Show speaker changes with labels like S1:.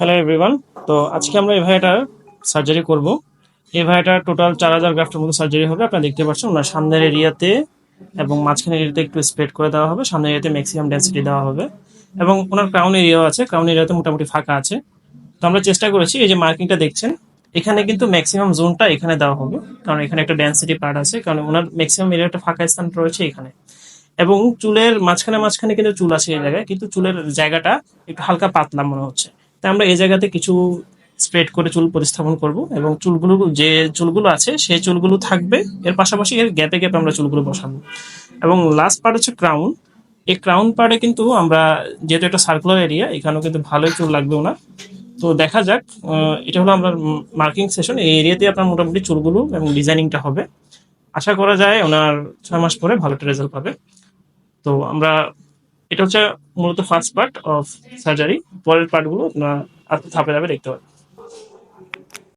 S1: Hello everyone. তো আজকে আমরা এই ভাইয়াটার সার্জারি করব। এই ভাইয়াটার টোটাল 4000 গ্রাফটের মতো সার্জারি হবে। আপনারা দেখতে পাচ্ছেন ওনার সামনের এরিয়াতে এবং মাঝখানের এরিয়াতে একটু স্প্রেড করে দেওয়া হবে, সামনের এরিয়াতে ম্যাক্সিমাম ডেন্সিটি দেওয়া হবে এবং ওনার ক্রাউন এরিয়াও আছে, ক্রাউন এরিয়াতে মোটামুটি ফাঁকা আছে। তো আমরা চেষ্টা করেছি, এই যে মার্কিংটা দেখছেন এখানে কিন্তু ম্যাক্সিমাম জোনটা এখানে দেওয়া হবে, কারণ এখানে একটা ডেন্সিটি পার্ট আছে, কারণ ওনার ম্যাক্সিমাম এরিয়াটা ফাঁকা স্থান রয়েছে এখানে। এবং চুলের মাঝখানে মাঝখানে কিন্তু চুল আছে এই জায়গায়, কিন্তু চুলের জায়গাটা একটু হালকা পাতলা মনে হচ্ছে। তাই আমরা এই জায়গাতে কিছু স্প্রেড করে চুল প্রতিস্থাপন করব এবং চুলগুলো, যে চুলগুলো আছে সেই চুলগুলো থাকবে, এর পাশাপাশি এর গ্যাপে গ্যাপে আমরা চুলগুলো বসাবো। এবং লাস্ট পার্ট হচ্ছে ক্রাউন। এই ক্রাউন পার্টে কিন্তু আমরা, যেহেতু একটা সার্কুলার এরিয়া, এখানেও কিন্তু ভালোই চুল লাগবে ওনার। তো দেখা যাক। এটা হলো আমরা মার্কিং সেশন, এই এরিয়াতে আপনার মোটামুটি চুলগুলো এবং ডিজাইনিংটা হবে। আশা করা যায় ওনার 6 মাস পরে ভালো একটা রেজাল্ট পাবে। তো আমরা, এটা হচ্ছে মূলত ফার্স্ট পার্ট অফ সার্জারি। পরের পার্টগুলো আপনারা আর ধাপে ধাপে দেখতে পাবেন।